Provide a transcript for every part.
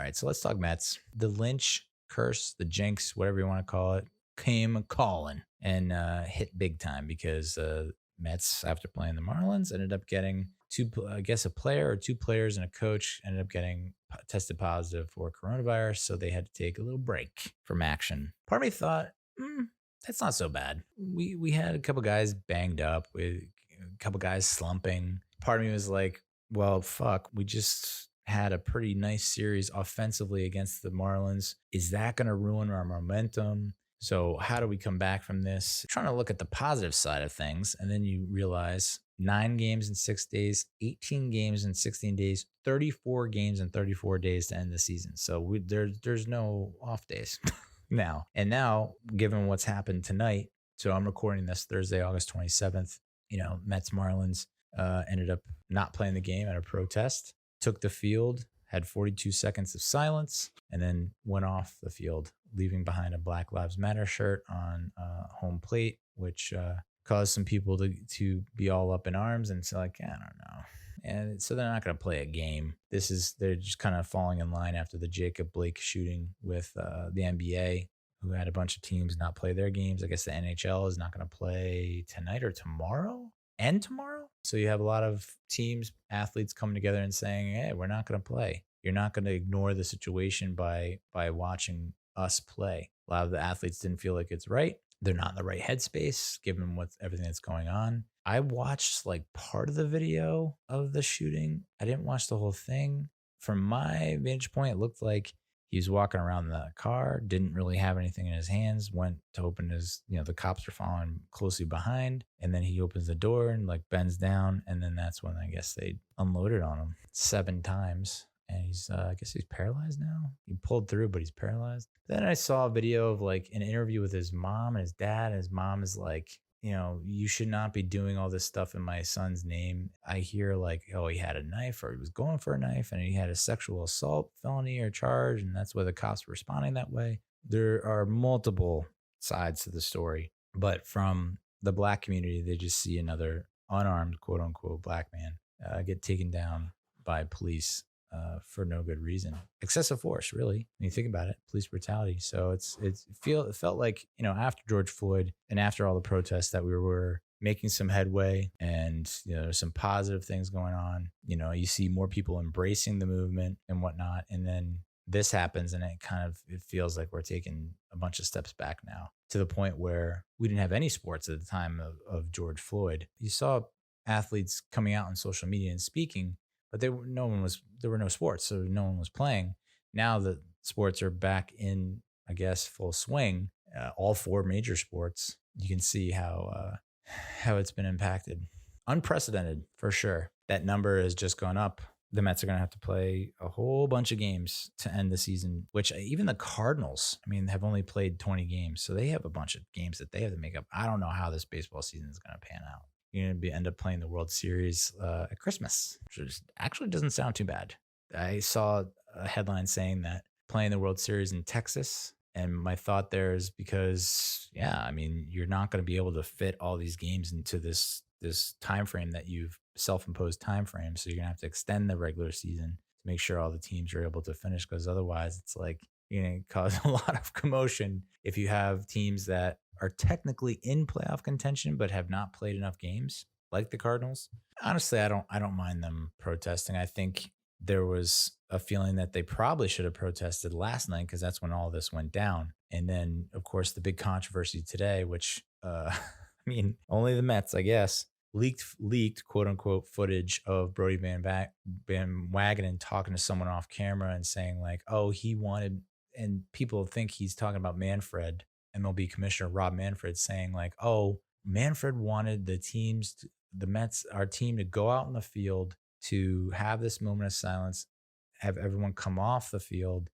right, so let's talk Mets. The Lynch curse, the jinx, whatever you want to call it, came calling and hit big time because Mets, after playing the Marlins, ended up getting I guess a player or two players and a coach ended up getting tested positive for coronavirus. So they had to take a little break from action. Part of me thought, that's not so bad. We had a couple guys banged up, with a couple guys slumping. Part of me was like, well, fuck, we just had a pretty nice series offensively against the Marlins. Is that going to ruin our momentum? So how do we come back from this? Trying to look at the positive side of things, and then you realize 9 games in 6 days, 18 games in 16 days, 34 games in 34 days to end the season. So there's no off days now. And now, given what's happened tonight, so I'm recording this Thursday, August 27th, Mets Marlins ended up not playing the game at a protest, took the field, had 42 seconds of silence, and then went off the field, leaving behind a Black Lives Matter shirt on home plate, which caused some people to be all up in arms and say, like, I don't know. And so they're not going to play a game. They're just kind of falling in line after the Jacob Blake shooting with the NBA, who had a bunch of teams not play their games. I guess the NHL is not going to play tonight or tomorrow. So you have a lot of teams, athletes coming together and saying, hey, we're not going to play. You're not going to ignore the situation by watching us play. A lot of the athletes didn't feel like it's right. They're not in the right headspace, given everything that's going on. I watched like part of the video of the shooting. I didn't watch the whole thing. From my vantage point, it looked like he was walking around the car, didn't really have anything in his hands, went to open his, the cops are following closely behind. And then he opens the door and like bends down. And then that's when I guess they unloaded on him 7 times. And he's, I guess he's paralyzed now. He pulled through, but he's paralyzed. Then I saw a video of like an interview with his mom and his dad. And his mom is like, you should not be doing all this stuff in my son's name. I hear like, oh, he had a knife or he was going for a knife and he had a sexual assault felony or charge. And that's why the cops were responding that way. There are multiple sides to the story, but from the Black community, they just see another unarmed, quote unquote, Black man get taken down by police for no good reason. Excessive force, really, when you think about it, police brutality. So it felt like, after George Floyd and after all the protests that we were making some headway and, there's some positive things going on. You see more people embracing the movement and whatnot. And then this happens and it feels like we're taking a bunch of steps back now, to the point where we didn't have any sports at the time of George Floyd. You saw athletes coming out on social media and speaking, but there were no sports, so no one was playing. Now that sports are back in, I guess, full swing, all 4 major sports, you can see how it's been impacted. Unprecedented, for sure. That number has just gone up. The Mets are going to have to play a whole bunch of games to end the season, which even the Cardinals, have only played 20 games. So they have a bunch of games that they have to make up. I don't know how this baseball season is going to pan out. You're going to end up playing the World Series at Christmas, which actually doesn't sound too bad. I saw a headline saying that playing the World Series in Texas, and my thought there is because, you're not going to be able to fit all these games into this time frame that you've self-imposed time frame. So you're going to have to extend the regular season to make sure all the teams are able to finish, because otherwise it's like you're going to cause a lot of commotion if you have teams that are technically in playoff contention but have not played enough games, like the Cardinals. Honestly, I don't mind them protesting. I think there was a feeling that they probably should have protested last night, because that's when all this went down. And then, of course, the big controversy today, which only the Mets, I guess, leaked quote unquote footage of Brodie Van Wagenen talking to someone off camera and saying like, oh, he wanted, and people think he's talking about Manfred, MLB commissioner Rob Manfred, saying like, oh, Manfred wanted the Mets, our team, to go out in the field to have this moment of silence, have everyone come off the field,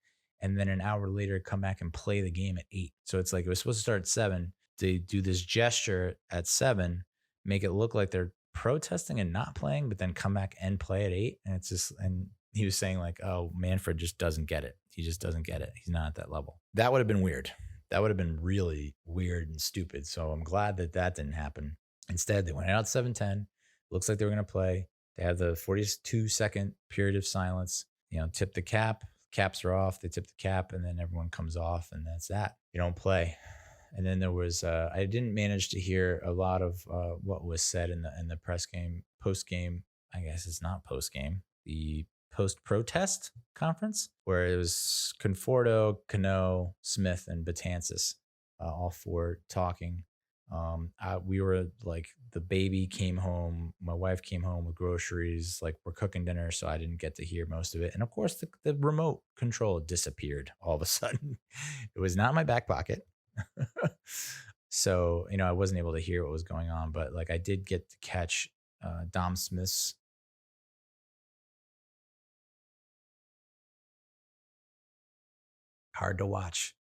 and then an hour later come back and play the game at 8. So it's like it was supposed to start at 7. They do this gesture at 7, make it look like they're protesting and not playing, but then come back and play at 8. And it's just, and he was saying like, oh, Manfred just doesn't get it. He just doesn't get it. He's not at that level. That would have been weird. That would have been really weird and stupid. So I'm glad that didn't happen. Instead, they went out 7-10. Looks like they were going to play. They had the 42-second period of silence, tip the cap, caps are off. They tip the cap, and then everyone comes off, and that's that. You don't play. And then there was I didn't manage to hear a lot of what was said in the press game, post game. I guess it's not post game. The post protest conference where it was Conforto, Cano, Smith, and Betances, all four talking. We were like, the baby came home, my wife came home with groceries, like we're cooking dinner, so I didn't get to hear most of it. And of course, the remote control disappeared all of a sudden. It was not in my back pocket. So, I wasn't able to hear what was going on, but like I did get to catch Dom Smith's. Hard to watch.